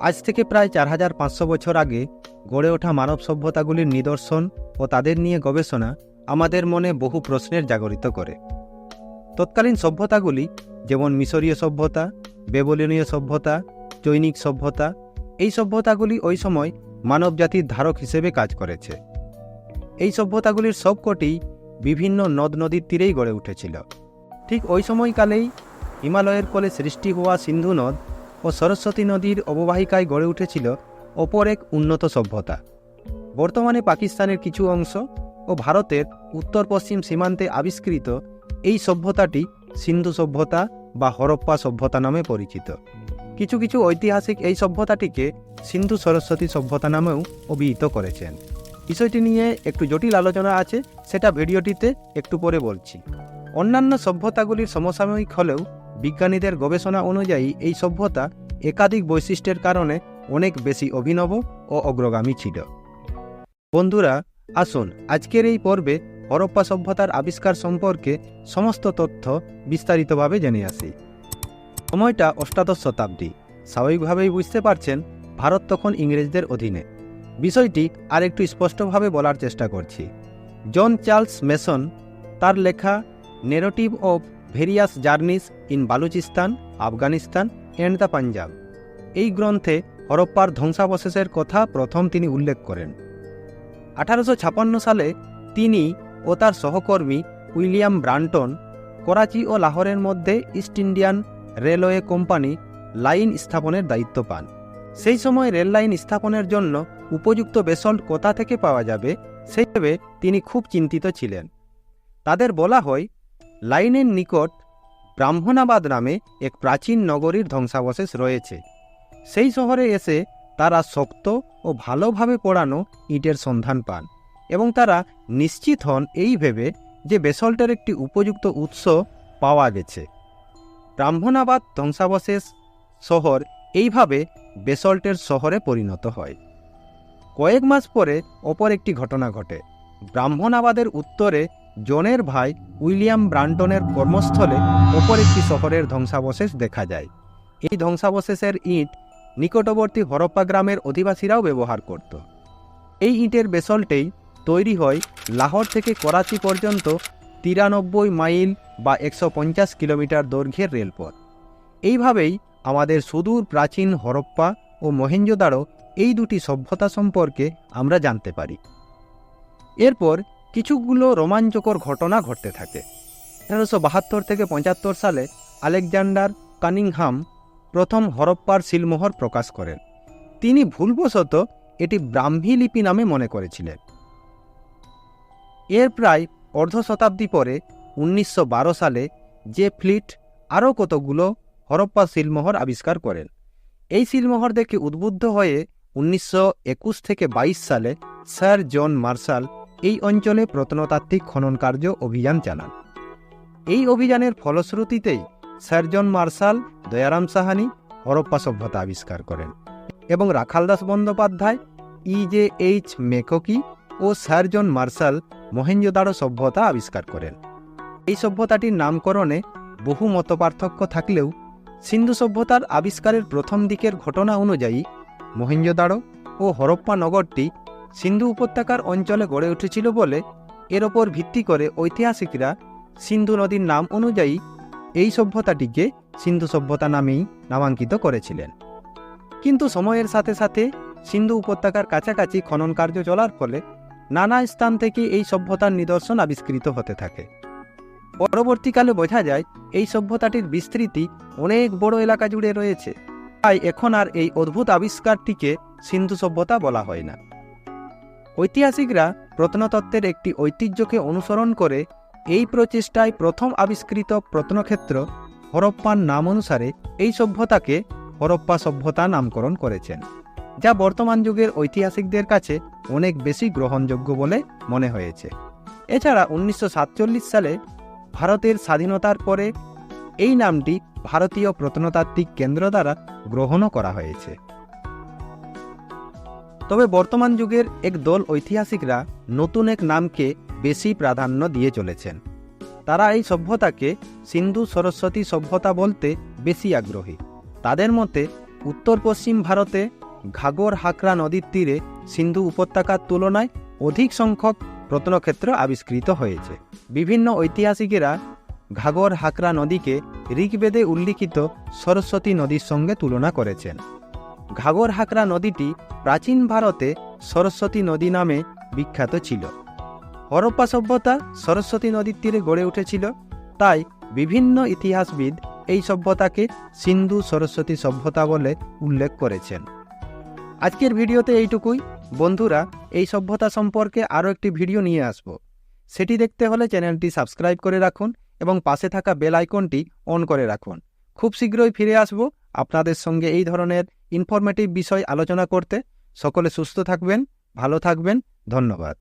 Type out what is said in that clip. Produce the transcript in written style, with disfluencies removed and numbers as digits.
আজ থেকে প্রায় 4500 বছর আগে গড়ে ওঠা মানব সভ্যতাগুলির নিদর্শন ও তাদের নিয়ে গবেষণা আমাদের মনে বহু প্রশ্নের জাগরিত করে। তৎকালীন সভ্যতাগুলি যেমন মিশরীয় সভ্যতা, বেবিলনীয় সভ্যতা, চৈনিক সভ্যতা, এই সভ্যতাগুলি ওই সময় মানবজাতির ধারক হিসেবে কাজ করেছে। এই সভ্যতাগুলির সবকটি বিভিন্ন নদ নদীর তীরেই গড়ে উঠেছিল। ঠিক ওই সময়কালেই হিমালয়ের কোলে সৃষ্টি হওয়া সিন্ধু নদ ও সরস্বতী নদীর অববাহিকায় গড়ে উঠেছিল অপর এক উন্নত সভ্যতা। বর্তমানে পাকিস্তানের কিছু অংশ ও ভারতের উত্তর পশ্চিম সীমান্তে আবিষ্কৃত এই সভ্যতাটি সিন্ধু সভ্যতা বা হরপ্পা সভ্যতা নামে পরিচিত। কিছু কিছু ঐতিহাসিক এই সভ্যতাটিকে সিন্ধু সরস্বতী সভ্যতা নামেও অভিহিত করেছেন। বিষয়টি নিয়ে একটু জটিল আলোচনা আছে, সেটা ভিডিওটিতে একটু পরে বলছি। অন্যান্য সভ্যতাগুলির সমসাময়িক হলেও বিজ্ঞানীদের গবেষণা অনুযায়ী এই সভ্যতা একাধিক বৈশিষ্ট্যের কারণে অনেক বেশি অভিনব ও অগ্রগামী ছিল। বন্ধুরা, আসুন আজকের এই পর্বে হরপ্পা সভ্যতার আবিষ্কার সম্পর্কে সমস্ত তথ্য বিস্তারিতভাবে জেনে আসি। সময়টা অষ্টাদশ শতাব্দী। স্বাভাবিকভাবেই বুঝতে পারছেন ভারত তখন ইংরেজদের অধীনে। বিষয়টি আর একটু স্পষ্টভাবে বলার চেষ্টা করছি। জন চার্লস মেসন তার লেখা narrative of various journeys in Balochistan, Afghanistan and the Punjab, এই গ্রন্থে হরপ্পার ধ্বংসাবশেষের কথা প্রথম তিনি উল্লেখ করেন। 1856 সালে তিনি ও তার সহকর্মী উইলিয়াম ব্রান্টন করাচি ও লাহোরের মধ্যে east Indian railway company line স্থাপনের দায়িত্ব পান। সেই সময় রেল লাইন স্থাপনের জন্য উপযুক্ত বেসল্ট কোথা থেকে পাওয়া যাবে সেই ভেবে তিনি খুব চিন্তিত ছিলেন। তাদের বলা হয় লাইনের নিকট ব্রাহ্মণাবাদ নামে এক প্রাচীন নগরীর ধ্বংসাবশেষ রয়েছে। সেই শহরে এসে তারা শক্ত ও ভালোভাবে পোড়ানো ইটের সন্ধান পান এবং তারা নিশ্চিত হন এই ভেবে যে বেসল্টের একটি উপযুক্ত উৎস পাওয়া গেছে। ব্রাহ্মণাবাদ ধ্বংসাবশেষ শহর এইভাবে বেসল্টের শহরে পরিণত হয়। কয়েক মাস পরে অপর একটি ঘটনা ঘটে। ব্রাহ্মণাবাদের উত্তরে জনের ভাই উইলিয়াম ব্রান্টনের কর্মস্থলে অপর একটি শহরের ধ্বংসাবশেষ দেখা যায়। এই ধ্বংসাবশেষের ইট নিকটবর্তী হরপ্পা গ্রামের অধিবাসীরাও ব্যবহার করত। এই ইটের বেসল্টেই তৈরি হয় লাহোর থেকে করাচি পর্যন্ত 93 মাইল বা 150 কিলোমিটার দৈর্ঘ্যের রেলপথ। এইভাবেই আমাদের সুদূর প্রাচীন হরপ্পা ও মহেঞ্জোদারো এই দুটি সভ্যতা সম্পর্কে আমরা জানতে পারি। এরপর কিছুগুলো রোমাঞ্চকর ঘটনা ঘটতে থাকে। 1872 থেকে 75 সালে আলেকজান্ডার কানিংহাম প্রথম হরপ্পার সিলমোহর প্রকাশ করেন। তিনি ভুলবশত এটি ব্রাহ্মী লিপি নামে মনে করেছিলেন। এর প্রায় অর্ধ শতাব্দী পরে 1912 সালে জে ফ্লিট আরও কতগুলো হরপ্পা সিলমোহর আবিষ্কার করেন। এই সিলমোহর দেখে উদ্বুদ্ধ হয়ে 1921 থেকে 22 সালে স্যার জন মার্শাল এই অঞ্চলে প্রত্নতাত্ত্বিক খনন কার্য অভিযান চালান। এই অভিযানের ফলশ্রুতিতেই sir John Marshall, Dayaram Sahni Harappa সভ্যতা আবিষ্কার করেন এবং রাখালদাস বন্দ্যোপাধ্যায়, EJH মেককি ও স্যার জন মার্শাল মহেঞ্জোদারো সভ্যতা আবিষ্কার করেন। এই সভ্যতাটির নামকরণে বহু মতপার্থক্য থাকলেও সিন্ধু সভ্যতার আবিষ্কারের প্রথম দিকের ঘটনা অনুযায়ী মহেঞ্জোদারো ও হরপ্পা নগরটি সিন্ধু উপত্যকার অঞ্চলে গড়ে উঠেছিল বলে এর ওপর ভিত্তি করে ঐতিহাসিকরা সিন্ধু নদীর নাম অনুযায়ী এই সভ্যতাটিকে সিন্ধু সভ্যতা নামেই নামাঙ্কিত করেছিলেন। কিন্তু সময়ের সাথে সাথে সিন্ধু উপত্যকার কাছাকাছি খনন কার্য চলার ফলে নানা স্থান থেকে এই সভ্যতার নিদর্শন আবিষ্কৃত হতে থাকে। পরবর্তীকালে বোঝা যায় এই সভ্যতাটির বিস্তৃতি অনেক বড় এলাকা জুড়ে রয়েছে, তাই এখন আর এই অদ্ভুত আবিষ্কারটিকে সিন্ধু সভ্যতা বলা হয় না। ঐতিহাসিকরা প্রত্নতত্ত্বের একটি ঐতিহ্যকে অনুসরণ করে এই প্রচেষ্টায় প্রথম আবিষ্কৃত প্রত্নক্ষেত্র হরপ্পার নাম অনুসারে এই সভ্যতাকে হরপ্পা সভ্যতা নামকরণ করেছেন, যা বর্তমান যুগের ঐতিহাসিকদের কাছে অনেক বেশি গ্রহণযোগ্য বলে মনে হয়েছে। এছাড়া 1947 সালে ভারতের স্বাধীনতার পরে এই নামটি ভারতীয় প্রত্নতাত্ত্বিক কেন্দ্র দ্বারা গ্রহণও করা হয়েছে। তবে বর্তমান যুগের এক দল ঐতিহাসিকরা নতুন এক নামকে বেশি প্রাধান্য দিয়ে চলেছেন। তারা এই সভ্যতাকে সিন্ধু সরস্বতী সভ্যতা বলতে বেশি আগ্রহী। তাদের মতে উত্তর পশ্চিম ভারতে ঘাগর হাকরা নদীর তীরে সিন্ধু উপত্যকার তুলনায় অধিক সংখ্যক প্রত্নক্ষেত্র আবিষ্কৃত হয়েছে। বিভিন্ন ঐতিহাসিকেরা ঘাগর হাকরা নদীকে ঋগ্বেদে উল্লিখিত সরস্বতী নদীর সঙ্গে তুলনা করেছেন। ঘাগর হাকরা নদীটি প্রাচীন ভারতে সরস্বতী নদী নামে বিখ্যাত ছিল। হরপ্পা সভ্যতা সরস্বতী নদীর তীরে গড়ে উঠেছিল, তাই বিভিন্ন ইতিহাসবিদ এই সভ্যতাকে সিন্ধু সরস্বতী সভ্যতা বলে উল্লেখ করেছেন। আজকের ভিডিওতে এইটুকুই। বন্ধুরা, এই সভ্যতা সম্পর্কে আরও একটি ভিডিও নিয়ে আসব। সেটি দেখতে হলে চ্যানেলটি সাবস্ক্রাইব করে রাখুন এবং পাশে থাকা বেল আইকনটি অন করে রাখুন। খুব শীঘ্রই ফিরে আসব আপনাদের সঙ্গে এই ধরনের ইনফরমেটিভ বিষয় আলোচনা করতে। সকলে সুস্থ থাকবেন, ভালো থাকবেন। ধন্যবাদ।